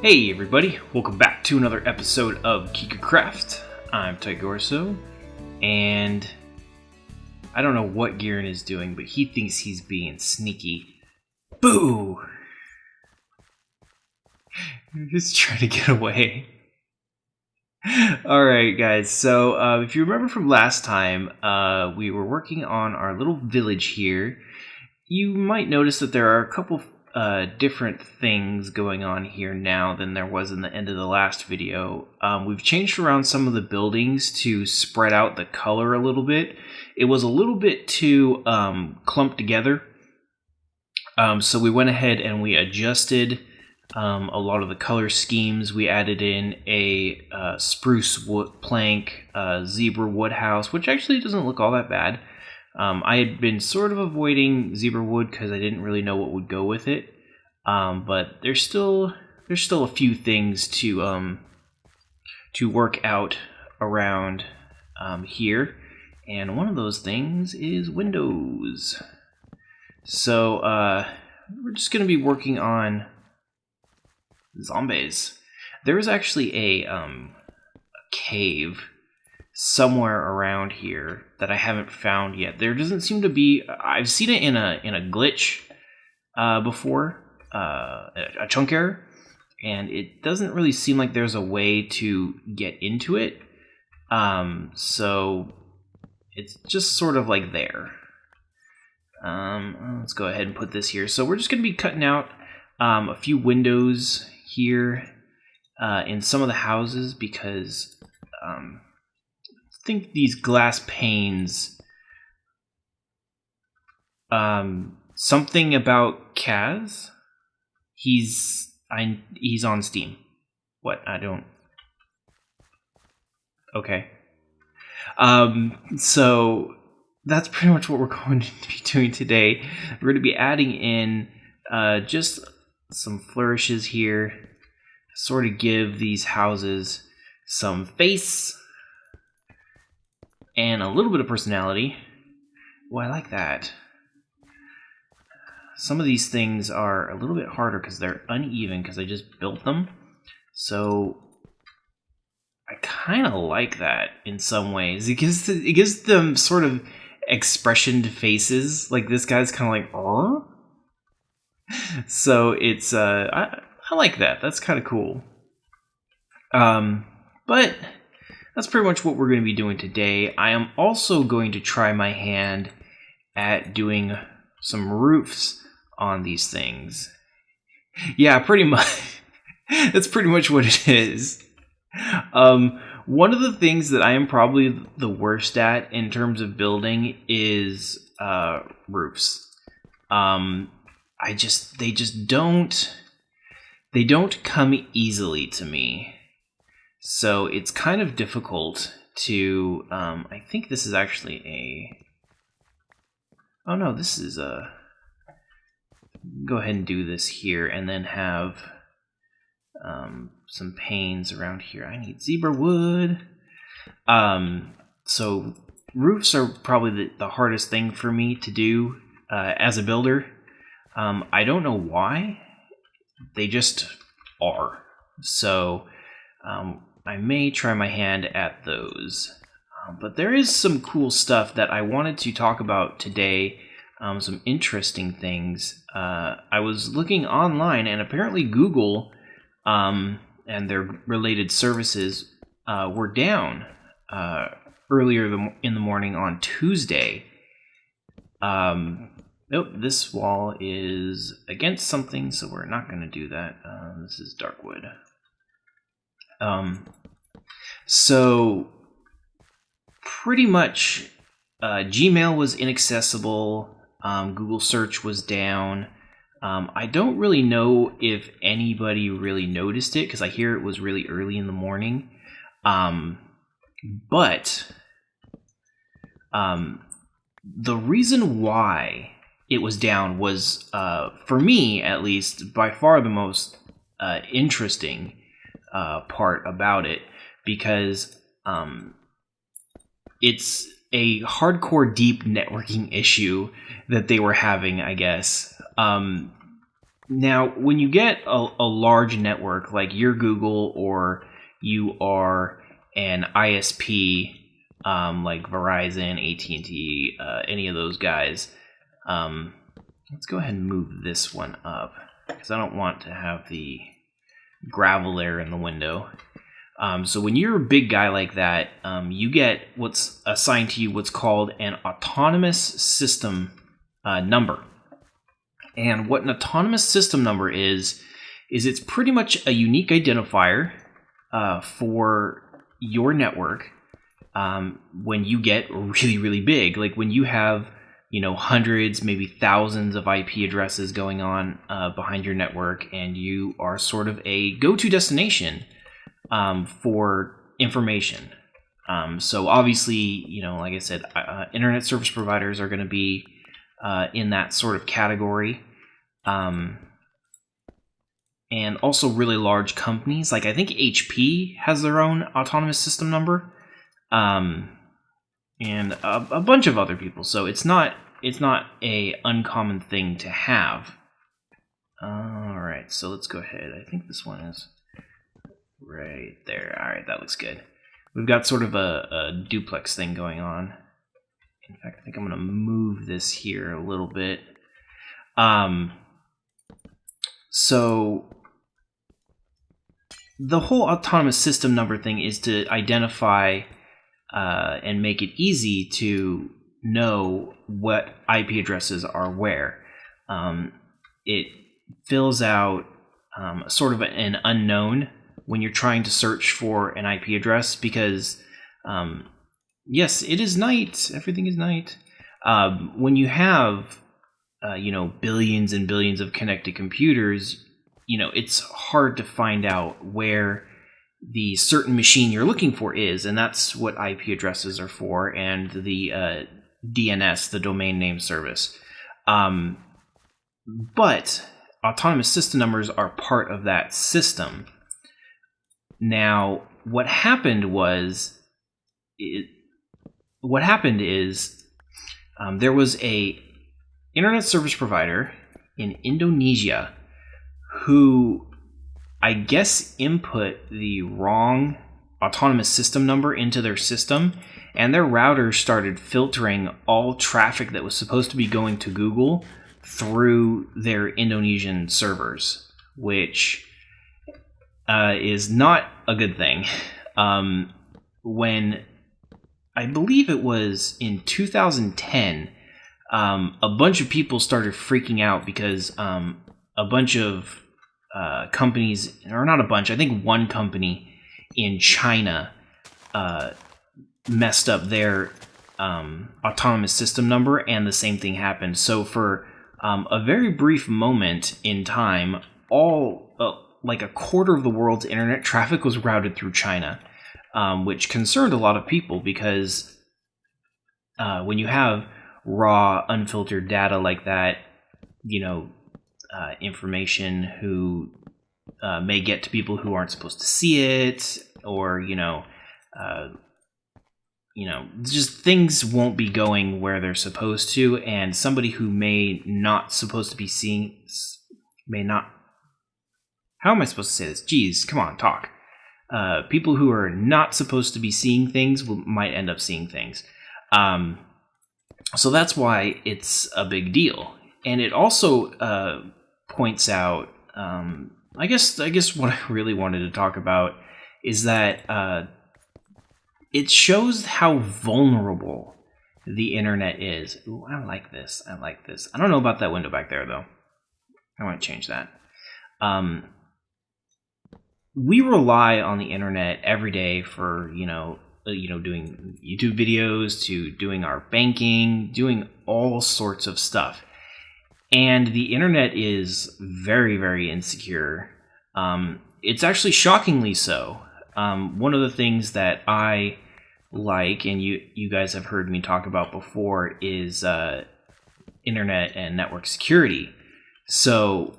Hey everybody, welcome back to another episode of KigerCraft. I'm KigerCraft, and I don't know what Garen is doing, but he thinks he's being sneaky. Boo! He's trying to get away. Alright guys, so if you remember from last time, we were working on our little village here. You might notice that there are a couple different things going on here now than there was in the end of the last video. We've changed around some of the buildings to spread out the color a little bit. It was a little bit too clumped together, so we went ahead and we adjusted a lot of the color schemes. We added in a spruce wood plank, zebra wood house, which actually doesn't look all that bad. I had been sort of avoiding zebra wood because I didn't really know what would go with it, but there's still a few things to work out around here, and one of those things is windows. So we're just going to be working on zombies. There's actually a cave somewhere around here that I haven't found yet. There doesn't seem to be. I've seen it in a glitch before, a chunk error, and it doesn't really seem like there's a way to get into it. So it's just sort of like there. Let's go ahead and put this here. So we're just going to be cutting out a few windows here in some of the houses because I think these glass panes, something about Kaz. He's on Steam. What? I don't. Okay. So that's pretty much what we're going to be doing today. We're going to be adding in just some flourishes here, sort of give these houses some face and a little bit of personality. Well, I like that. Some of these things are a little bit harder because they're uneven because I just built them. So I kind of like that in some ways. It gives them sort of expression to faces. Like this guy's kind of like, oh. So it's I like that. That's kind of cool. But that's pretty much what we're going to be doing today. I am also going to try my hand at doing some roofs on these things. Yeah, pretty much. That's pretty much what it is. One of the things that I am probably the worst at in terms of building is roofs. They just don't come easily to me. So it's kind of difficult to, I think this is actually oh no, this is go ahead and do this here and then have some panes around here. I need zebra wood. So roofs are probably the hardest thing for me to do as a builder. I don't know why. They just are. So I may try my hand at those. But there is some cool stuff that I wanted to talk about today. Some interesting things. I was looking online, and apparently Google and their related services were down earlier in the morning on Tuesday. Nope, this wall is against something, so we're not going to do that. This is dark wood. So pretty much Gmail was inaccessible. Google search was down. I don't really know if anybody really noticed it because I hear it was really early in the morning. But the reason why it was down was, for me at least, by far the most interesting part about it, because it's a hardcore deep networking issue that they were having, I guess. Now, when you get a large network like your Google, or you are an ISP like Verizon, AT&T, any of those guys, let's go ahead and move this one up because I don't want to have the gravel there in the window. So when you're a big guy like that, you get what's assigned to you what's called an autonomous system number. And what an autonomous system number is it's pretty much a unique identifier for your network when you get really, really big. Like when you have, hundreds, maybe thousands of IP addresses going on behind your network, and you are sort of a go-to destination for information. So obviously, like I said, internet service providers are going to be in that sort of category. And also really large companies, like I think HP has their own autonomous system number, and a bunch of other people. So it's not a uncommon thing to have. All right, so let's go ahead. I think this one is right there. All right, that looks good. We've got sort of a duplex thing going on. In fact, I think I'm going to move this here a little bit. So the whole autonomous system number thing is to identify and make it easy to know what IP addresses are where. It fills out sort of an unknown when you're trying to search for an IP address, because yes, it is night. Everything is night. When you have billions and billions of connected computers, it's hard to find out where the certain machine you're looking for is, and that's what IP addresses are for, and the DNS, the domain name service. But autonomous system numbers are part of that system. Now, what happened is there was a internet service provider in Indonesia who, I guess, input the wrong autonomous system number into their system, and their router started filtering all traffic that was supposed to be going to Google through their Indonesian servers, which is not a good thing. When I believe it was in 2010, a bunch of people started freaking out because a bunch of companies, or not a bunch, I think one company in China messed up their autonomous system number, and the same thing happened. So for a very brief moment in time, like a quarter of the world's internet traffic was routed through China, which concerned a lot of people, because when you have raw, unfiltered data like that, information who may get to people who aren't supposed to see it, or just things won't be going where they're supposed to, and somebody who may not supposed to be seeing may not. How am I supposed to say this? Geez, come on, talk. People who are not supposed to be seeing things might end up seeing things. So that's why it's a big deal. And it also points out, I guess what I really wanted to talk about is that it shows how vulnerable the internet is. Ooh, I like this. I don't know about that window back there, though. I want to change that. We rely on the internet every day for, doing YouTube videos, to doing our banking, doing all sorts of stuff. And the internet is very, very insecure. It's actually shockingly so. One of the things that I like, and you guys have heard me talk about before, is internet and network security. So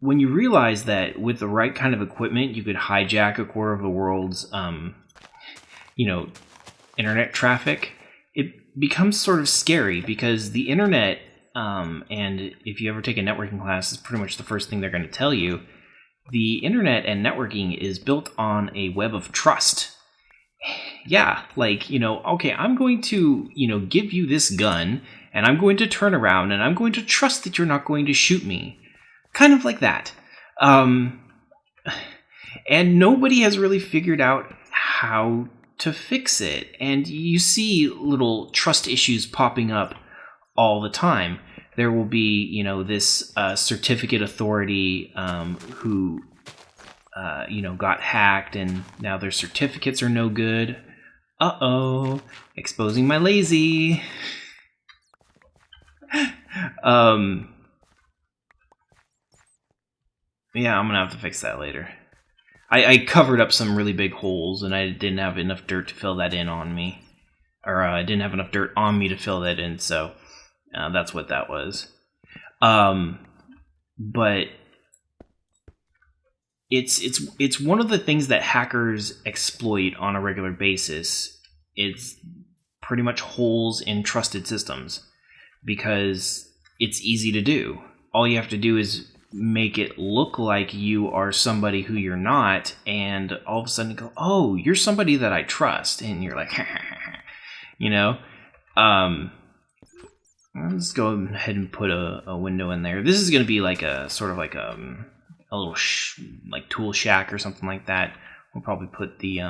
when you realize that with the right kind of equipment, you could hijack a quarter of the world's, internet traffic, it becomes sort of scary, because the internet and if you ever take a networking class, it's pretty much the first thing they're going to tell you. The internet and networking is built on a web of trust. Yeah, like, okay, I'm going to, give you this gun, and I'm going to turn around, and I'm going to trust that you're not going to shoot me. Kind of like that. And nobody has really figured out how to fix it. And you see little trust issues popping up all the time. There will be, this certificate authority who, got hacked, and now their certificates are no good. Uh-oh, exposing my lazy. Yeah, I'm gonna have to fix that later. I covered up some really big holes, and I didn't have enough dirt to fill that in on me. Or I didn't have enough dirt on me to fill that in, so that's what that was. But it's one of the things that hackers exploit on a regular basis. It's pretty much holes in trusted systems, because it's easy to do. All you have to do is make it look like you are somebody who you're not, and all of a sudden go, oh, you're somebody that I trust, and you're like, let's go ahead and put a window in there. This is going to be like a sort of like a little like tool shack or something like that. We'll probably put the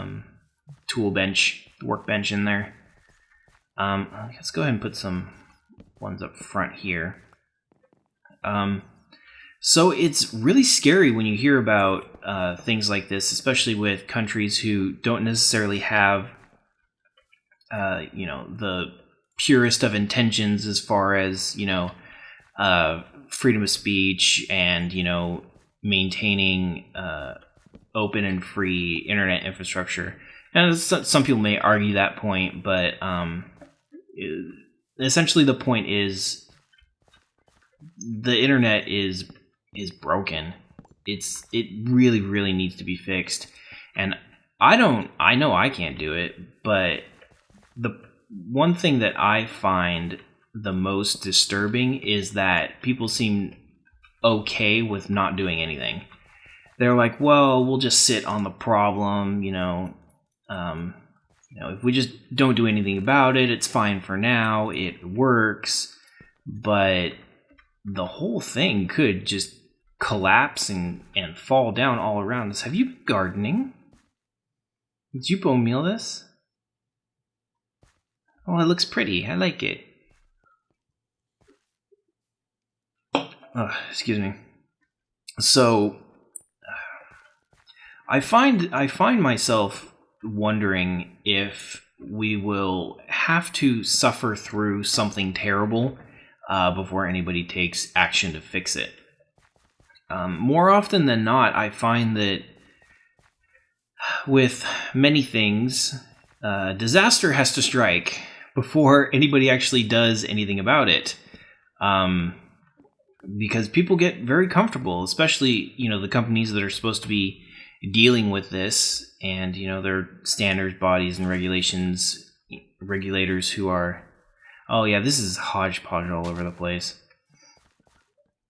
tool bench, workbench in there. Let's go ahead and put some ones up front here. So it's really scary when you hear about things like this, especially with countries who don't necessarily have, the purest of intentions as far as, freedom of speech and, maintaining open and free internet infrastructure. And some people may argue that point, but essentially the point is the internet is broken. It really, really needs to be fixed. And I know I can't do it, but the one thing that I find the most disturbing is that people seem okay with not doing anything. They're like, well, we'll just sit on the problem, if we just don't do anything about it, it's fine for now, it works, but the whole thing could just collapse and fall down all around us. Have you been gardening? Did you bone meal this? Oh, it looks pretty. I like it. Oh, excuse me. So, I find myself wondering if we will have to suffer through something terrible before anybody takes action to fix it. More often than not, I find that with many things, disaster has to strike before anybody actually does anything about it. Because people get very comfortable, especially, the companies that are supposed to be dealing with this, and, their standards bodies and regulators who are, oh yeah, this is hodgepodge all over the place.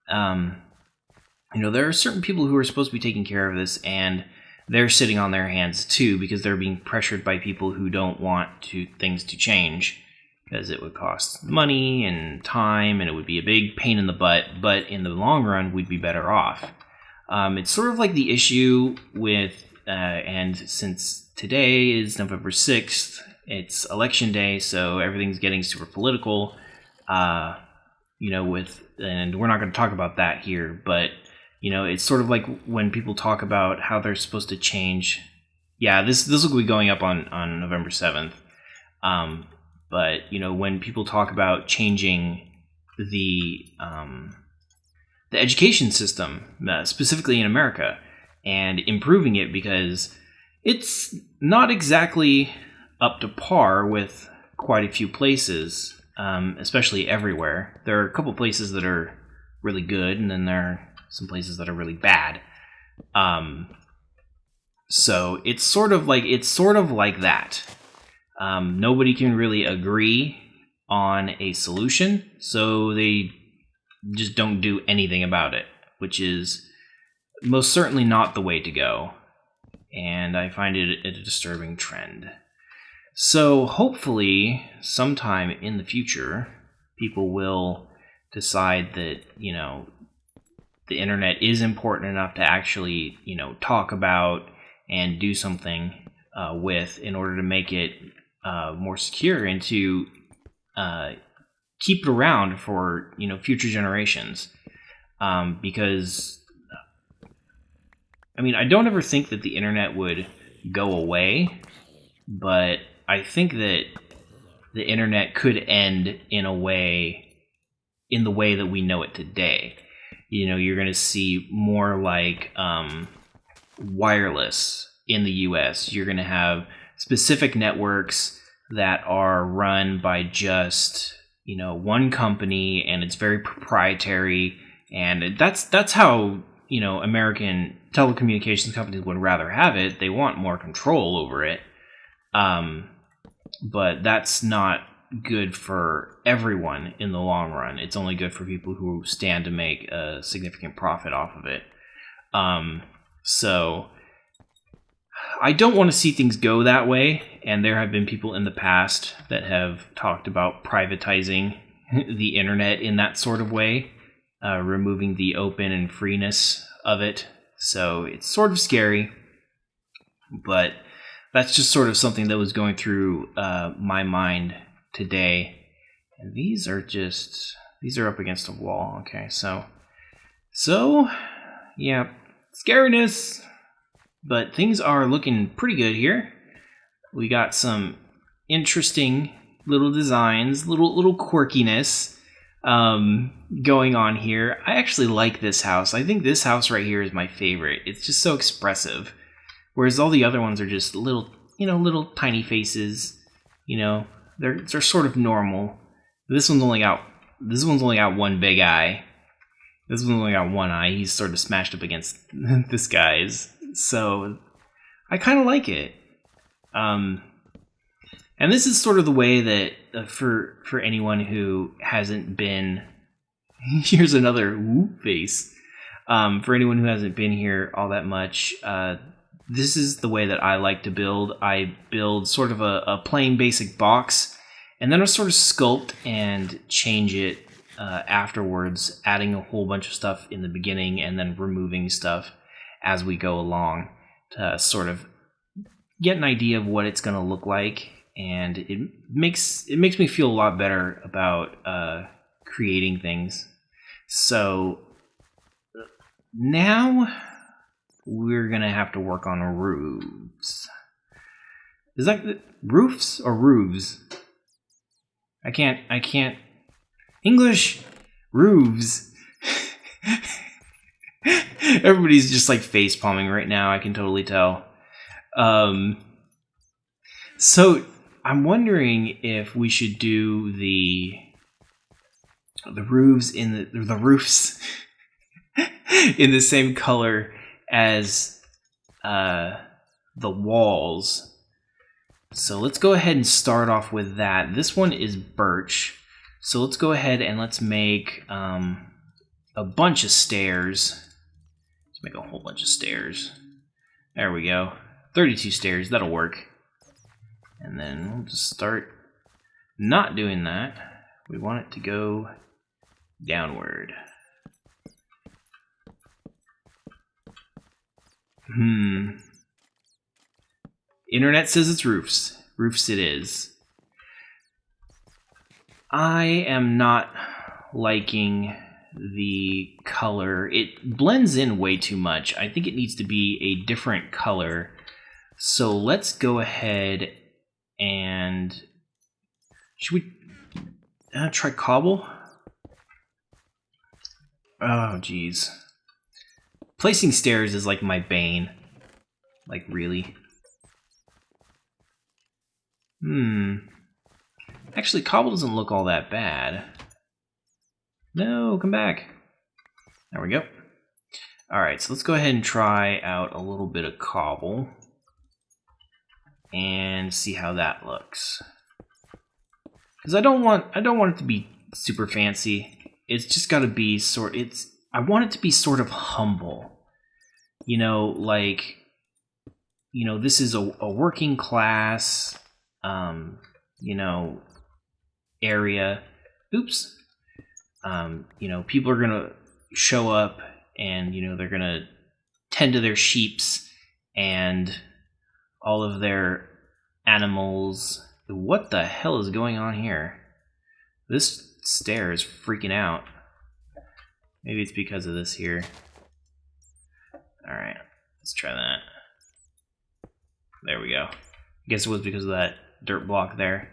There are certain people who are supposed to be taking care of this, and they're sitting on their hands too, because they're being pressured by people who don't want things to change, because it would cost money and time, and it would be a big pain in the butt, but in the long run, we'd be better off. It's sort of like the issue with, and since today is November 6th, it's election day, so everything's getting super political, and we're not going to talk about that here, but it's sort of like when people talk about how they're supposed to change. Yeah, this will be going up on November 7th. But when people talk about changing the education system, specifically in America, and improving it, because it's not exactly up to par with quite a few places, especially everywhere. There are a couple places that are really good, and then there are some places that are really bad. So it's sort of like that. Nobody can really agree on a solution, so they just don't do anything about it, which is most certainly not the way to go. And I find it a disturbing trend. So hopefully, sometime in the future, people will decide that, you know, the internet is important enough to actually, you know, talk about and do something with in order to make it more secure and to keep it around for, you know, future generations. Because, I mean, I don't ever think that the internet would go away, but I think that the internet could end in the way that we know it today. You know, you're going to see more like wireless in the US. You're going to have specific networks that are run by just, you know, one company, and it's very proprietary. And that's how, you know, American telecommunications companies would rather have it. They want more control over it. But that's not good for everyone in the long run. It's only good for people who stand to make a significant profit off of it. So I don't want to see things go that way, and there have been people in the past that have talked about privatizing the internet in that sort of way, removing the open and freeness of it. So it's sort of scary, but that's just sort of something that was going through my mind today. And these are up against a wall. Okay, so yeah, scariness. But things are looking pretty good here. We got some interesting little designs, little quirkiness going on here. I actually like this house. I think this house right here is my favorite. It's just so expressive. Whereas all the other ones are just little tiny faces. You know, they're sort of normal. This one's only got one big eye. This one's only got one eye. He's sort of smashed up against this guy's. So I kind of like it. And this is sort of the way that for anyone who hasn't been, here's another whoop face. For anyone who hasn't been here all that much, this is the way that I like to build. I build sort of a plain basic box, and then I sort of sculpt and change it afterwards, adding a whole bunch of stuff in the beginning and then removing stuff as we go along to sort of get an idea of what it's going to look like. And it makes me feel a lot better about creating things. So now we're gonna have to work on roofs. Is that roofs or roofs? I can't English. Roofs. Everybody's just like face palming right now. I can totally tell. So I'm wondering if we should do the roofs in the roofs in the same color as the walls. So let's go ahead and start off with that. This one is birch. So let's go ahead and let's make a bunch of stairs. Let's make a whole bunch of stairs. There we go. 32 stairs, that'll work. And then we'll just start not doing that. We want it to go downward. Internet says it's roofs. Roofs it is. I am not liking the color. It blends in way too much. I think it needs to be a different color. So let's go ahead and... should we try cobble? Oh, geez. Placing stairs is like my bane. Like, really? Actually, cobble doesn't look all that bad. No, come back. There we go. Alright, so let's go ahead and try out a little bit of cobble. And see how that looks. Because I don't want it to be super fancy. it's just got to be I want it to be sort of humble. You know, like, you know, this is a working class, you know, area. Oops. You know, people are going to show up and, you know, they're going to tend to their sheeps and all of their animals. What the hell is going on here? This stair is freaking out. Maybe it's because of this here. Alright, let's try that. There we go. I guess it was because of that dirt block there.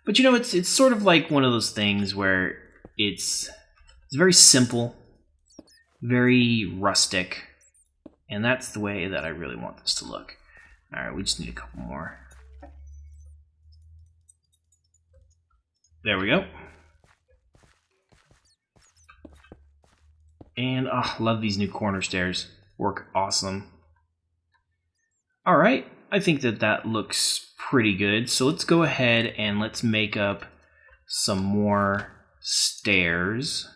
But you know, it's sort of like one of those things where it's very simple, very rustic, and that's the way that I really want this to look. Alright, we just need a couple more. There we go. And love these new corner stairs. Work awesome. Alright, I think that looks pretty good. So let's go ahead and let's make up some more stairs.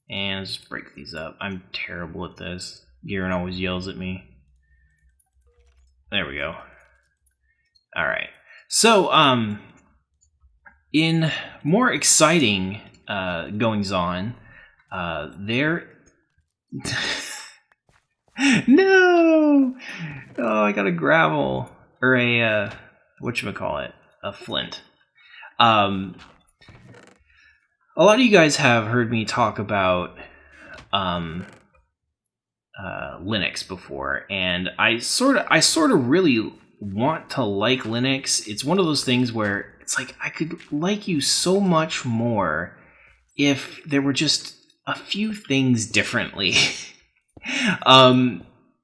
And let's break these up. I'm terrible at this. Garen always yells at me. There we go. Alright. So, in more exciting goings-on, there... No! Oh, I got a gravel. Or a, whatchamacallit? A flint. A lot of you guys have heard me talk about Linux before, and I sort of really want to like Linux. It's one of those things where it's like I could like you so much more if there were just a few things differently.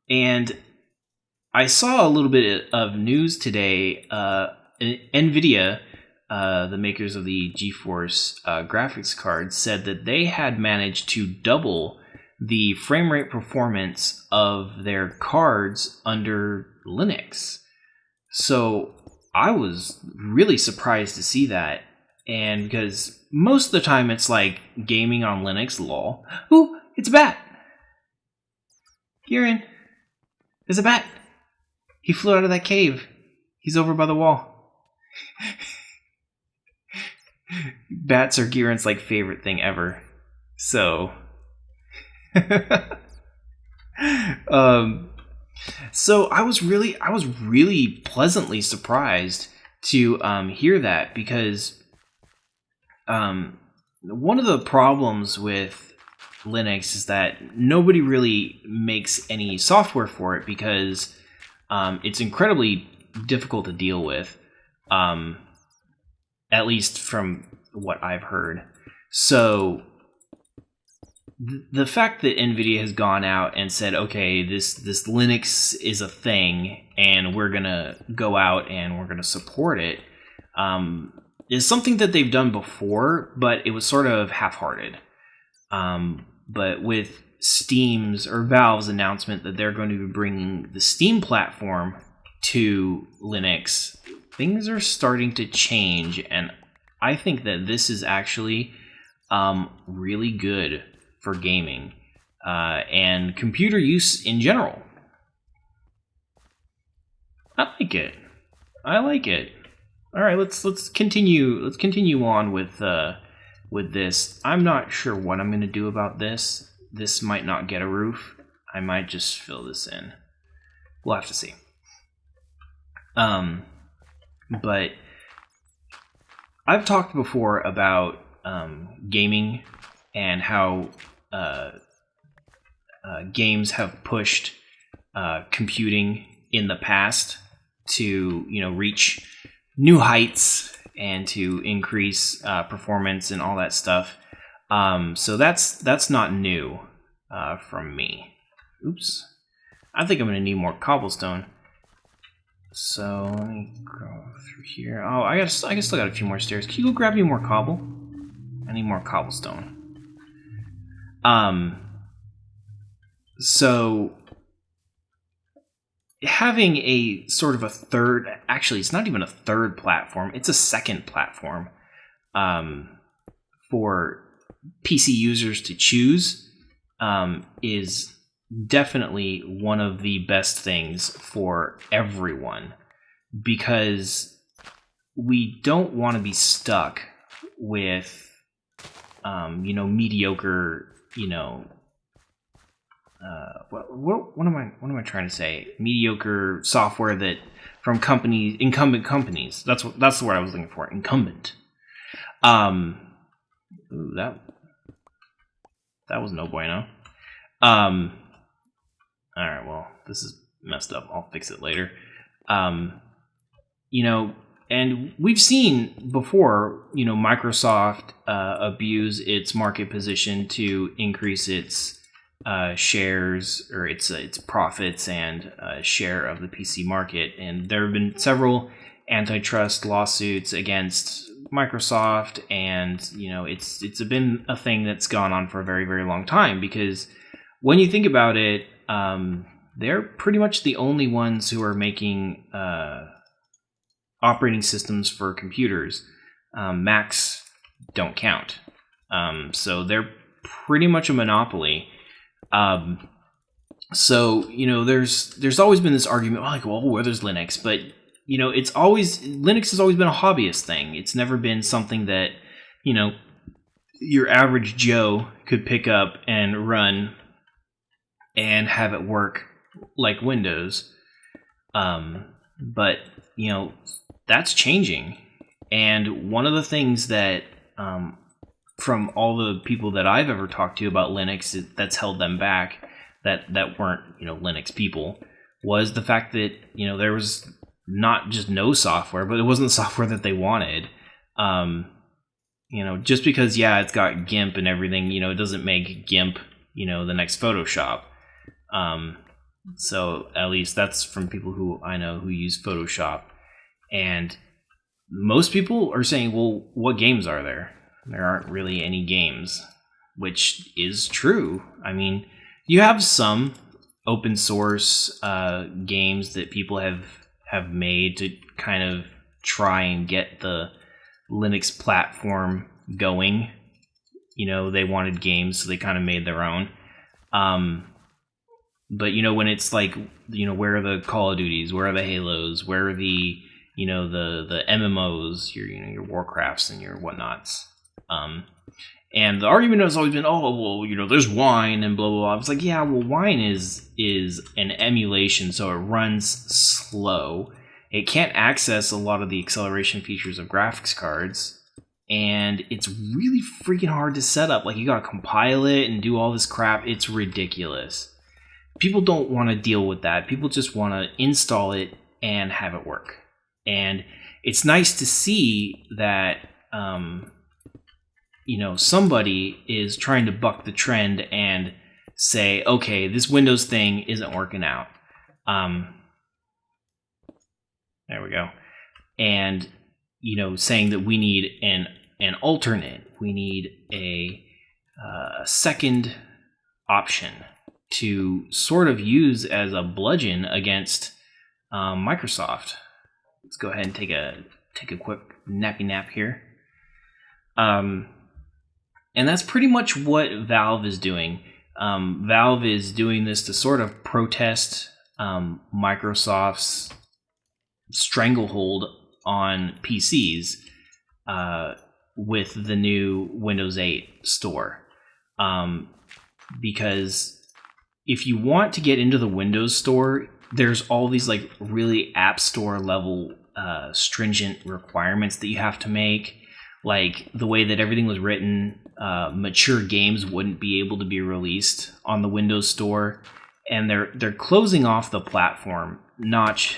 And I saw a little bit of news today. NVIDIA, the makers of the GeForce graphics card, said that they had managed to double the frame rate performance of their cards under Linux. So I was really surprised to see that. And because most of the time it's like gaming on Linux, lol. Ooh, it's a bat! Garen, there's a bat! He flew out of that cave. He's over by the wall. Bats are Garen's like favorite thing ever. So so I was really pleasantly surprised to hear that, because one of the problems with Linux is that nobody really makes any software for it, because it's incredibly difficult to deal with, at least from what I've heard. So the fact that NVIDIA has gone out and said, okay, this Linux is a thing, and we're going to go out and we're going to support it, is something that they've done before, but it was sort of half-hearted. But with Steam's or Valve's announcement that they're going to be bringing the Steam platform to Linux, things are starting to change, and I think that this is actually really good for gaming and computer use in general. I like it. All right, let's continue on with this. I'm not sure what I'm going to do about this. This might not get a roof. I might just fill this in. We'll have to see. But I've talked before about gaming and how games have pushed computing in the past to, reach new heights and to increase performance and all that stuff. So that's not new from me. Oops. I think I'm going to need more cobblestone. So let me go through here. Oh, I still got a few more stairs. Can you go grab me more cobble? I need more cobblestone. So having a sort of a third, actually it's not even a third platform, it's a second platform for PC users to choose is definitely one of the best things for everyone, because we don't want to be stuck with mediocre, what am I trying to say? Mediocre software that from incumbent companies. That's the word I was looking for. Incumbent. That was no bueno. All right. Well, this is messed up. I'll fix it later. And we've seen before, Microsoft abuse its market position to increase its shares or its profits and share of the PC market. And there have been several antitrust lawsuits against Microsoft, and it's been a thing that's gone on for a very, very long time, because when you think about it, they're pretty much the only ones who are making operating systems for computers. Macs don't count. So they're pretty much a monopoly. So there's always been this argument like, well, where there's Linux, but Linux has always been a hobbyist thing. It's never been something that your average Joe could pick up and run and have it work like Windows. But that's changing. And one of the things that from all the people that I've ever talked to about Linux that's held them back, that weren't Linux people, was the fact that there was not just no software, but it wasn't the software that they wanted. Just because it's got GIMP and everything, it doesn't make GIMP the next Photoshop. So at least that's from people who I know who use Photoshop. And most people are saying, well, what games are there? There aren't really any games, which is true. I mean, you have some open source games that people have made to kind of try and get the Linux platform going. They wanted games, so they kind of made their own. But when it's like, where are the Call of Duties? Where are the Halos? Where are the the MMOs, your Warcrafts and your whatnots? And the argument has always been, oh, well, there's Wine and blah blah blah. I was like, yeah, well, Wine is an emulation, so it runs slow. It can't access a lot of the acceleration features of graphics cards, and it's really freaking hard to set up. Like, you gotta compile it and do all this crap. It's ridiculous. People don't want to deal with that. People just want to install it and have it work. And it's nice to see that somebody is trying to buck the trend and say, okay, this Windows thing isn't working out. There we go. And saying that we need an alternate. We need a second option to sort of use as a bludgeon against Microsoft. Let's go ahead and take a quick nappy nap here. And that's pretty much what Valve is doing. Valve is doing this to sort of protest Microsoft's stranglehold on PCs with the new Windows 8 store. Because if you want to get into the Windows Store, there's all these like really App Store level stringent requirements that you have to make. Like the way that everything was written, mature games wouldn't be able to be released on the Windows Store, and they're closing off the platform. Notch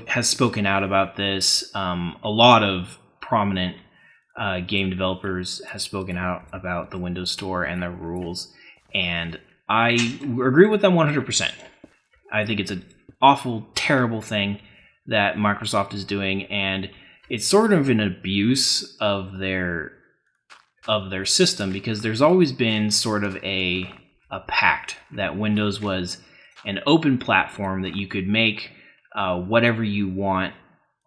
has spoken out about this. A lot of prominent game developers have spoken out about the Windows Store and their rules, and I agree with them 100%. I think it's an awful, terrible thing that Microsoft is doing, and it's sort of an abuse of their system, because there's always been sort of a pact that Windows was an open platform that you could make whatever you want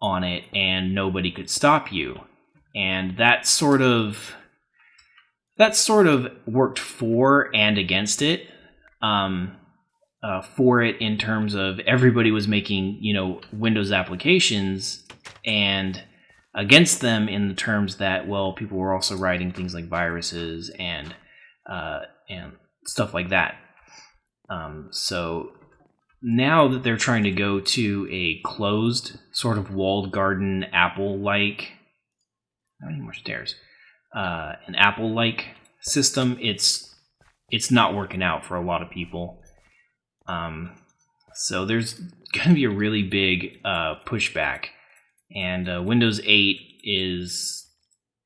on it and nobody could stop you. And that sort of that sort of worked for and against it. For it in terms of everybody was making, Windows applications, and against them in the terms that, well, people were also writing things like viruses and stuff like that. So now that they're trying to go to a closed, sort of walled garden Apple-like, not any more stairs, an Apple-like system, it's not working out for a lot of people. So there's going to be a really big pushback, and Windows 8 is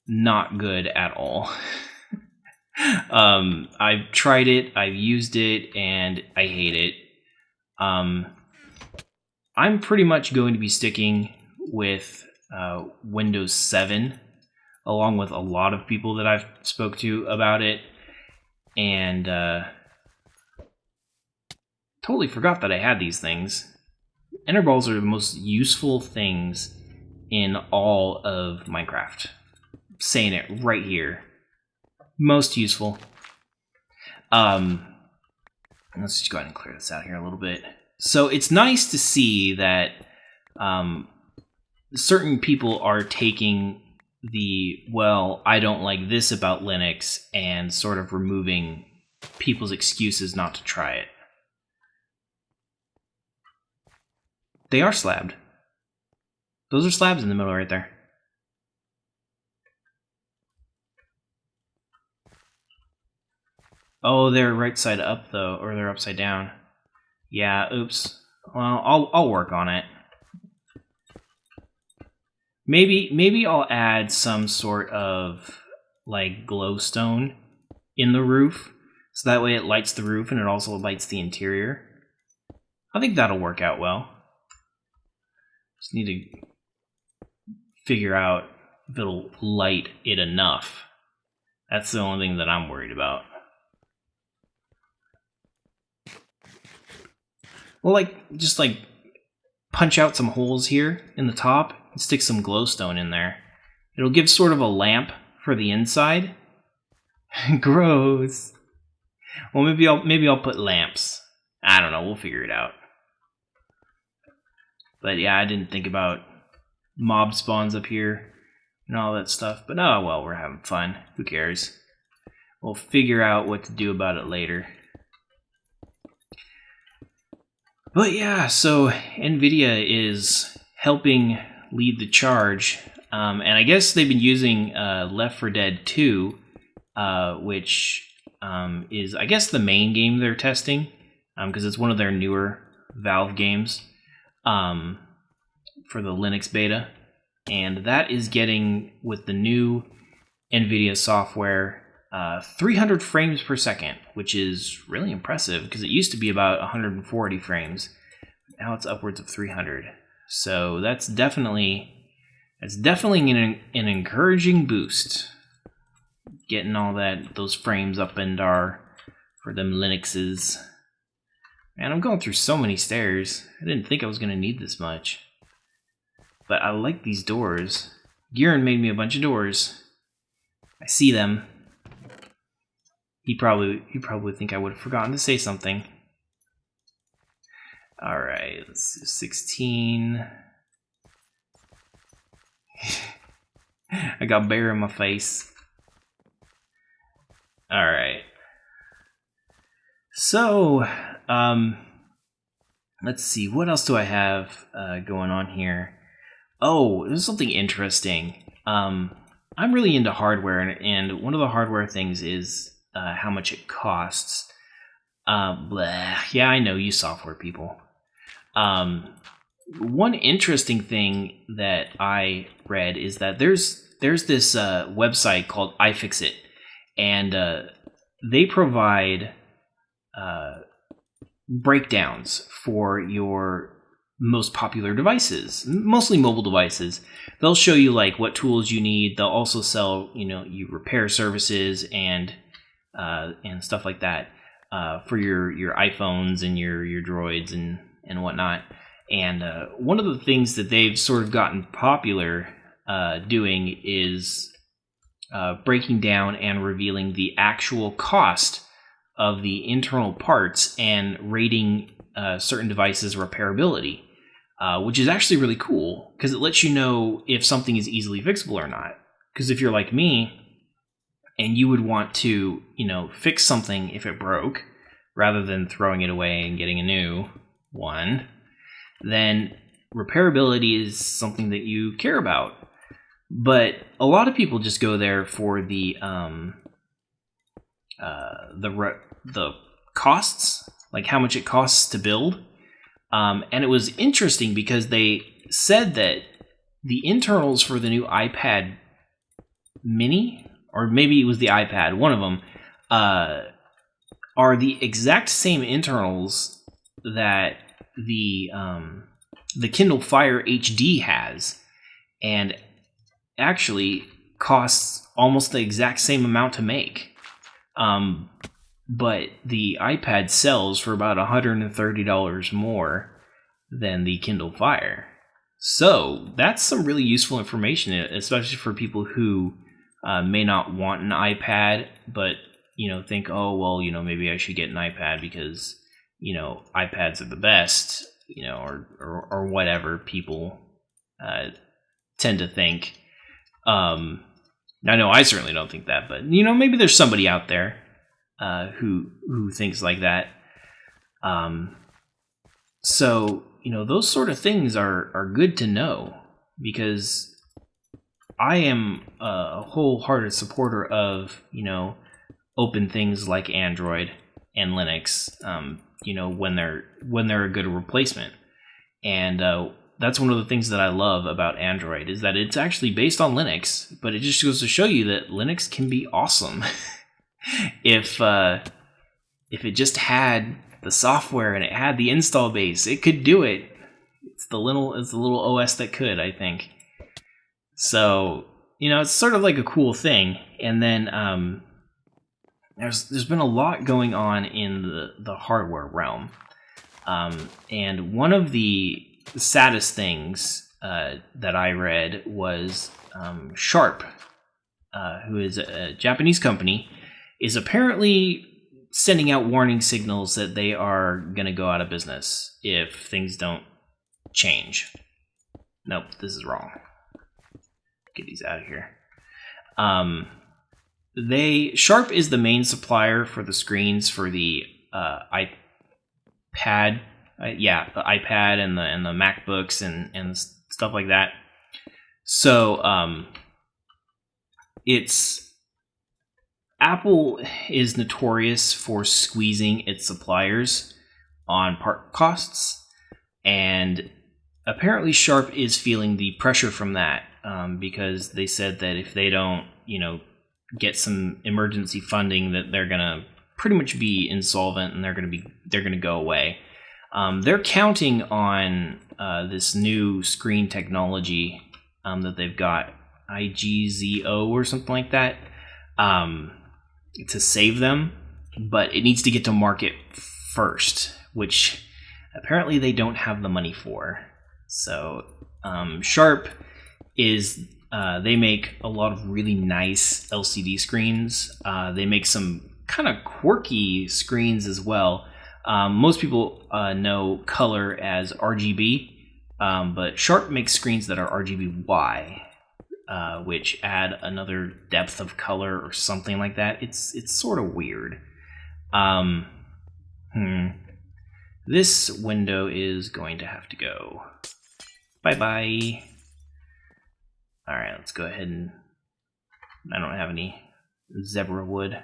not good at all. I've tried it, I've used it, and I hate it. I'm pretty much going to be sticking with Windows 7, along with a lot of people that I've spoke to about it, and totally forgot that I had these things. Ender balls are the most useful things in all of Minecraft. I'm saying it right here. Most useful. Let's just go ahead and clear this out here a little bit. So it's nice to see that certain people are taking the, well, I don't like this about Linux, and sort of removing people's excuses not to try it. They are slabbed. Those are slabs in the middle right there. Oh, they're right side up though, or they're upside down. Yeah, oops. Well, I'll work on it. Maybe I'll add some sort of like glowstone in the roof, so that way it lights the roof and it also lights the interior. I think that'll work out well. Just need to figure out if it'll light it enough. That's the only thing that I'm worried about. Well, just punch out some holes here in the top and stick some glowstone in there. It'll give sort of a lamp for the inside. Gross. Well, maybe I'll put lamps. I don't know. We'll figure it out. But yeah, I didn't think about mob spawns up here and all that stuff. But oh well, we're having fun. Who cares? We'll figure out what to do about it later. But yeah, so NVIDIA is helping lead the charge. And I guess they've been using Left 4 Dead 2, which is, I guess, the main game they're testing, because it's one of their newer Valve games for the Linux beta. And that is getting, with the new NVIDIA software, 300 frames per second, which is really impressive because it used to be about 140 frames. Now it's upwards of 300. So that's definitely an encouraging boost. Getting all those frames up and for them Linuxes. Man, I'm going through so many stairs. I didn't think I was going to need this much. But I like these doors. Gieran made me a bunch of doors. I see them. He'd probably think I would have forgotten to say something. Alright, let's do 16. I got bear in my face. Alright. So, let's see, what else do I have going on here? Oh, there's something interesting. I'm really into hardware, and one of the hardware things is how much it costs. Yeah, I know, you software people. One interesting thing that I read is that there's this website called iFixit, and they provide breakdowns for your most popular devices, mostly mobile devices. They'll show you like what tools you need. They'll also sell, you repair services and stuff like that for your iPhones and your Droids and whatnot. And one of the things that they've sort of gotten popular doing is breaking down and revealing the actual cost of the internal parts and rating certain devices' repairability, which is actually really cool because it lets you know if something is easily fixable or not. Because if you're like me and you would want to, fix something if it broke rather than throwing it away and getting a new one, then repairability is something that you care about. But a lot of people just go there for the costs, like how much it costs to build. And it was interesting because they said that the internals for the new iPad Mini, or maybe it was the iPad, one of them, are the exact same internals that the Kindle Fire HD has, and actually costs almost the exact same amount to make. But the iPad sells for about $130 more than the Kindle Fire. So that's some really useful information, especially for people who may not want an iPad, but think, oh well, maybe I should get an iPad because iPads are the best, or whatever people tend to think. I know I certainly don't think that, but maybe there's somebody out there who thinks like that. So those sort of things are good to know, because I am a wholehearted supporter of open things like Android and Linux. When they're a good replacement, and that's one of the things that I love about Android, is that it's actually based on Linux, but it just goes to show you that Linux can be awesome. If it just had the software and it had the install base, it could do it. It's the little OS that could, I think. So, it's sort of like a cool thing. And then there's been a lot going on in the hardware realm. And one of the saddest things that I read was Sharp, who is a Japanese company, is apparently sending out warning signals that they are going to go out of business if things don't change. Nope, this is wrong. Get these out of here. Sharp is the main supplier for the screens for the iPad. The iPad and the MacBooks and stuff like that. So Apple is notorious for squeezing its suppliers on part costs, and apparently Sharp is feeling the pressure from that, because they said that if they don't, get some emergency funding, that they're gonna pretty much be insolvent and they're gonna go away. They're counting on this new screen technology that they've got, IGZO or something like that, to save them, but it needs to get to market first, which apparently they don't have the money for. So Sharp is they make a lot of really nice LCD screens. They make some kind of quirky screens as well. Most people know color as RGB, but Sharp makes screens that are RGBY, which add another depth of color or something like that. It's sort of weird. This window is going to have to go. Bye-bye. Alright, let's go ahead and... I don't have any zebra wood.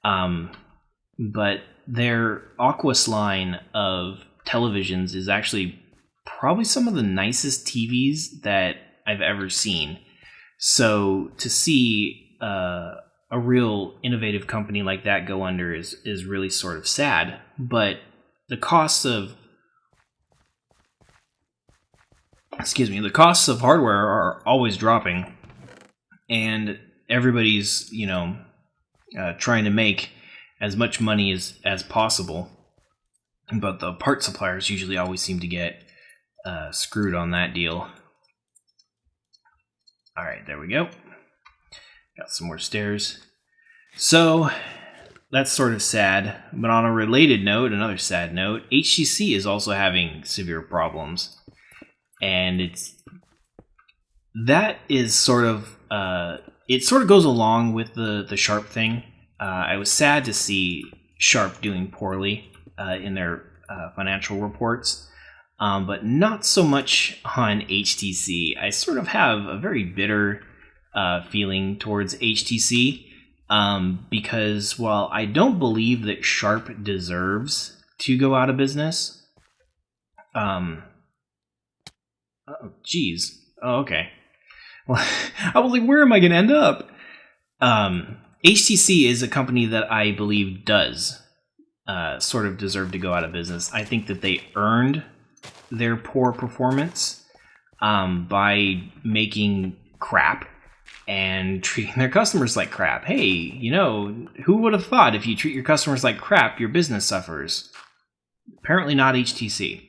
But their Aquas line of televisions is actually probably some of the nicest TVs that I've ever seen. So to see a real innovative company like that go under is really sort of sad. But the costs of hardware are always dropping, and everybody's trying to make as much money as possible, but the part suppliers usually always seem to get screwed on that deal. All right, there we go. Got some more stairs. So that's sort of sad. But on a related note, another sad note, HTC is also having severe problems. And that is sort of it sort of goes along with the Sharp thing. I was sad to see Sharp doing poorly in their financial reports, but not so much on HTC. I sort of have a very bitter feeling towards HTC because while I don't believe that Sharp deserves to go out of business, oh, geez. Oh, okay. Well, I was like, where am I going to end up? HTC is a company that I believe does sort of deserve to go out of business. I think that they earned their poor performance by making crap and treating their customers like crap. Hey, you know, who would have thought if you treat your customers like crap, your business suffers? Apparently not HTC.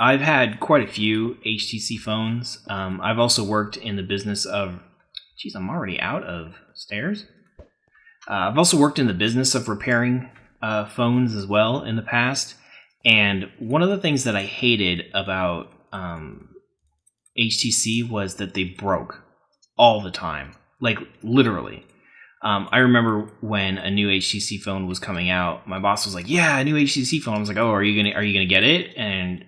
I've had quite a few HTC phones. I've also worked in the business of... Geez, I'm already out of stairs. I've also worked in the business of repairing phones as well in the past. And one of the things that I hated about HTC was that they broke all the time. Like, literally. I remember when a new HTC phone was coming out, my boss was like, yeah, a new HTC phone. I was like, oh, are you gonna get it? And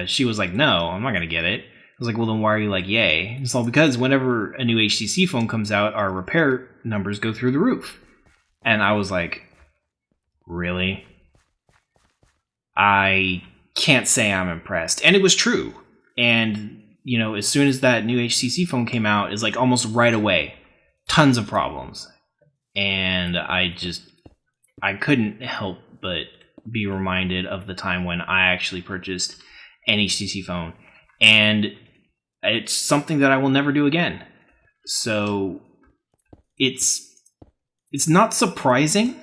she was like, no, I'm not going to get it. I was like, well, then why are you like, yay? It's all because whenever a new HTC phone comes out, our repair numbers go through the roof. And I was like, really? I can't say I'm impressed. And it was true. And, you know, as soon as that new HTC phone came out, it's like almost right away, tons of problems. And I couldn't help but be reminded of the time when I actually purchased an HTC phone, and it's something that I will never do again. So it's not surprising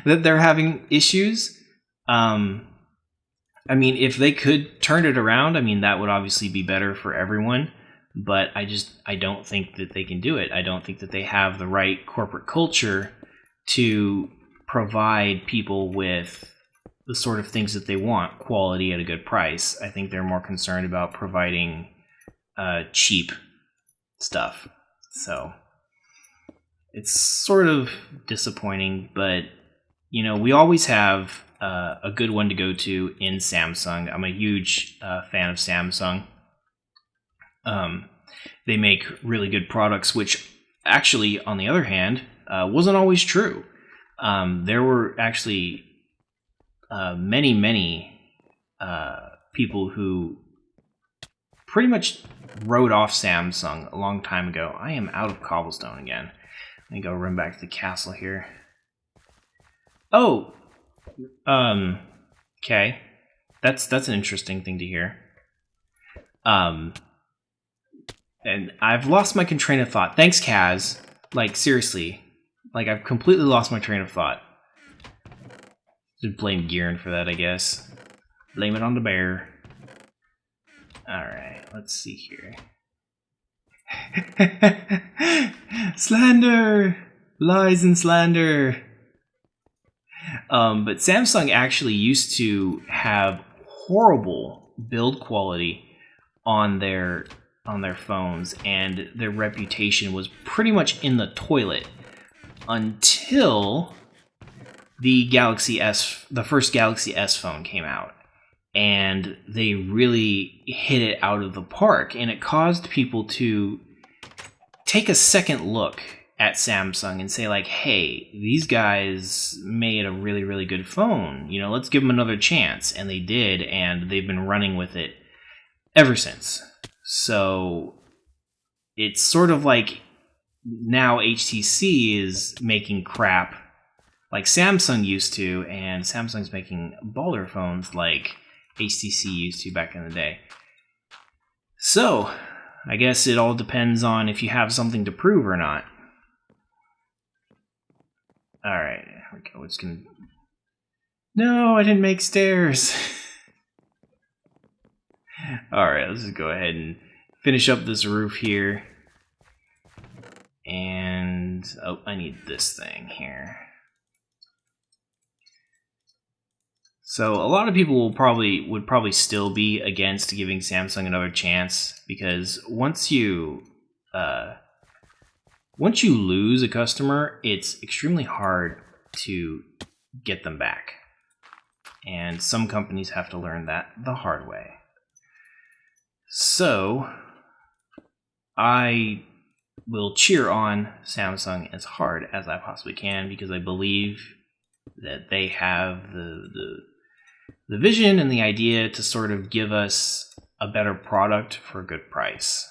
that they're having issues. I mean, if they could turn it around, I mean, that would obviously be better for everyone, but I don't think that they can do it. I don't think that they have the right corporate culture to provide people with the sort of things that they want, quality at a good price. I think they're more concerned about providing cheap stuff. So it's sort of disappointing, but you know, we always have a good one to go to in Samsung. I'm a huge fan of Samsung. They make really good products, which actually, on the other hand, wasn't always true. There were actually many people who pretty much wrote off Samsung a long time ago. I am out of cobblestone again. Let me go run back to the castle here. Oh, okay. That's an interesting thing to hear. And I've lost my train of thought. Thanks, Kaz. Like, seriously. Like, I've completely lost my train of thought. Just blame Gearin for that, I guess. Blame it on the bear. Alright, let's see here. Slander! Lies and slander! But Samsung actually used to have horrible build quality on their phones, and their reputation was pretty much in the toilet until the first Galaxy S phone came out, and they really hit it out of the park, and it caused people to take a second look at Samsung and say, like, hey, these guys made a really, really good phone. You know, let's give them another chance. And they did, and they've been running with it ever since. So it's sort of like now HTC is making crap like Samsung used to, and Samsung's making baller phones like HTC used to back in the day. So I guess it all depends on if you have something to prove or not. Alright, here we go. It's gonna... No, I didn't make stairs. Alright, let's just go ahead and finish up this roof here. And oh, I need this thing here. So a lot of people would probably still be against giving Samsung another chance, because once you lose a customer, it's extremely hard to get them back. And some companies have to learn that the hard way. So I will cheer on Samsung as hard as I possibly can, because I believe that they have the vision and the idea to sort of give us a better product for a good price.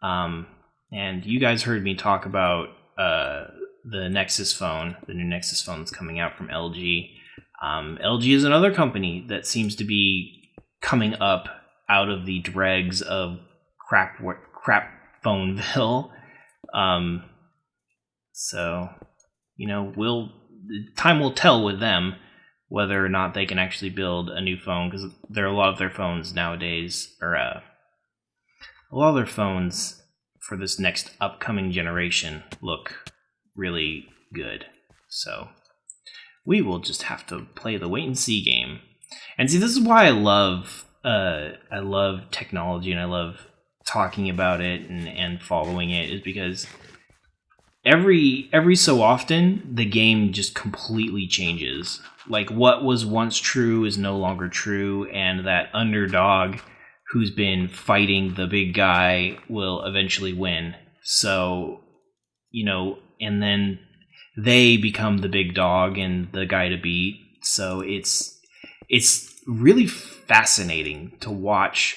And you guys heard me talk about the Nexus phone, the new Nexus phone that's coming out from LG. LG is another company that seems to be coming up out of the dregs of crap phoneville. So, time will tell with them whether or not they can actually build a new phone, because a lot of their phones nowadays, or a lot of their phones for this next upcoming generation look really good. So we will just have to play the wait and see game. And see, this is why I love technology, and I love talking about it and following it, is because every so often the game just completely changes. Like, what was once true is no longer true, and that underdog who's been fighting the big guy will eventually win. So, and then they become the big dog and the guy to beat. So it's really fascinating to watch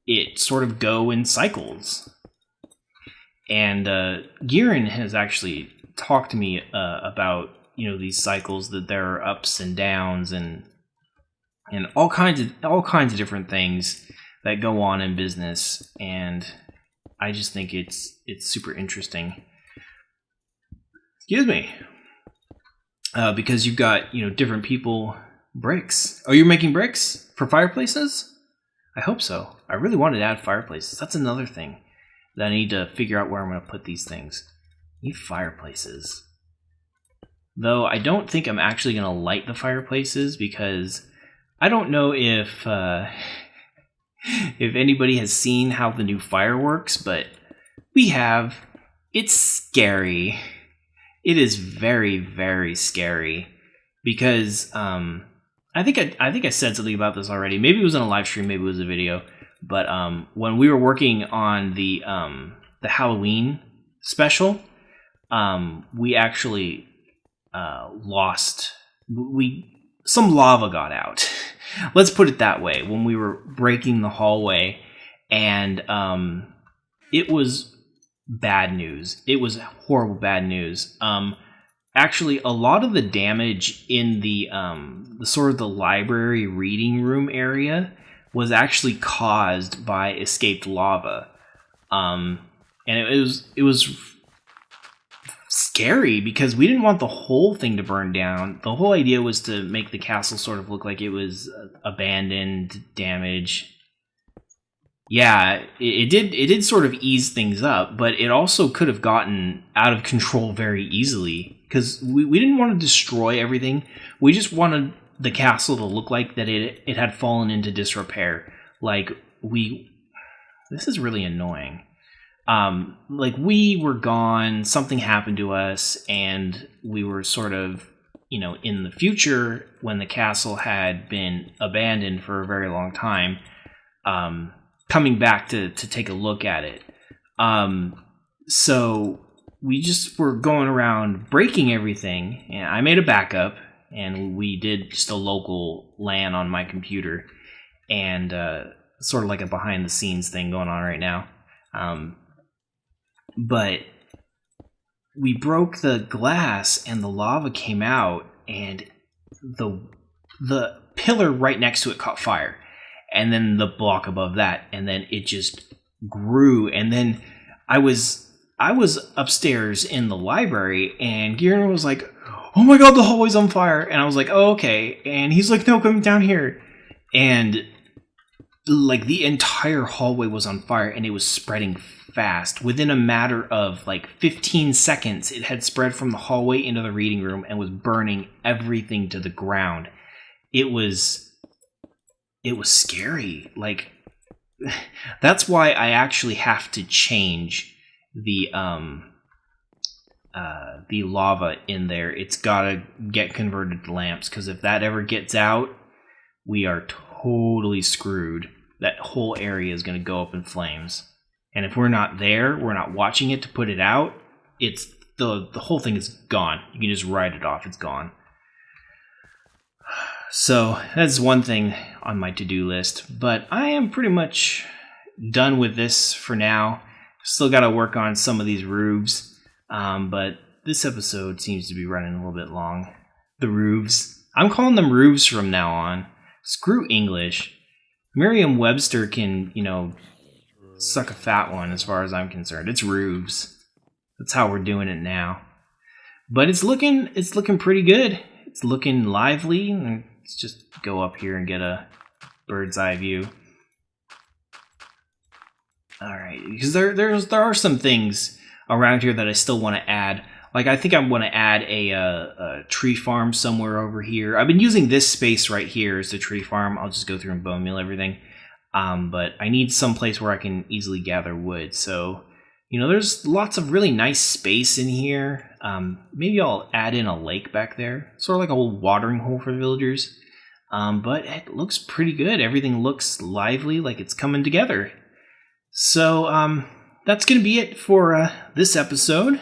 it sort of go in cycles. And Giren has actually talked to me about these cycles, that there are ups and downs and all kinds of different things that go on in business, and I just think it's super interesting. Excuse me, because you've got different people. Bricks. Oh, you're making bricks for fireplaces? I hope so. I really wanted to add fireplaces. That's another thing that I need to figure out where I'm going to put these things. I need fireplaces. Though I don't think I'm actually going to light the fireplaces, because I don't know if anybody has seen how the new fire works, but we have. It's scary. It is very, very scary, because I think I said something about this already. Maybe it was on a live stream, maybe it was a video. But when we were working on the Halloween special, we actually lost. Some lava got out. Let's put it that way. When we were breaking the hallway, and it was bad news. It was horrible bad news. Actually, a lot of the damage in the sort of the library reading room area was actually caused by escaped lava, and it was scary, because we didn't want the whole thing to burn down. The whole idea was to make the castle sort of look like it was abandoned, damaged. Yeah, it did sort of ease things up, but it also could have gotten out of control very easily, because we didn't want to destroy everything. We just wanted the castle to look like that it had fallen into disrepair. This is really annoying. We were gone, something happened to us, and we were sort of, in the future, when the castle had been abandoned for a very long time, coming back to take a look at it. So we just were going around breaking everything, and I made a backup, and we did just a local LAN on my computer, and sort of like a behind the scenes thing going on right now. But we broke the glass, and the lava came out, and the pillar right next to it caught fire, and then the block above that, and then it just grew. And then I was upstairs in the library, and Garen was like, "Oh my god, the hallway's on fire!" And I was like, "Oh, okay." And he's like, "No, come down here." And the entire hallway was on fire, and it was spreading fast. Within a matter of like 15 seconds, it had spread from the hallway into the reading room and was burning everything to the ground. It was scary. Like, that's why I actually have to change the lava in there. It's gotta get converted to lamps, because if that ever gets out, we are totally screwed. That whole area is gonna go up in flames. And if we're not there, we're not watching it to put it out, it's the whole thing is gone. You can just write it off, it's gone. So that's one thing on my to-do list, but I am pretty much done with this for now. Still got to work on some of these roofs, but this episode seems to be running a little bit long. The roofs. I'm calling them roofs from now on. Screw English. Merriam-Webster can, suck a fat one as far as I'm concerned. It's roofs. That's how we're doing it now. But it's looking pretty good. It's looking lively. Let's just go up here and get a bird's eye view. All right, because there are some things around here that I still want to add. Like, I think I want to add a tree farm somewhere over here. I've been using this space right here as the tree farm. I'll just go through and bone meal everything. But I need some place where I can easily gather wood. So, there's lots of really nice space in here. Maybe I'll add in a lake back there. Sort of like a little watering hole for the villagers. But it looks pretty good. Everything looks lively, like it's coming together. So, that's going to be it for this episode.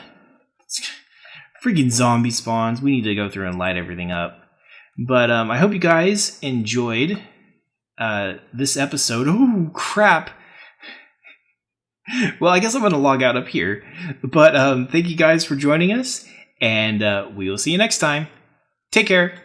Freaking zombie spawns. We need to go through and light everything up. But I hope you guys enjoyed this episode. Oh, crap. Well, I guess I'm going to log out up here. But thank you guys for joining us, and we will see you next time. Take care.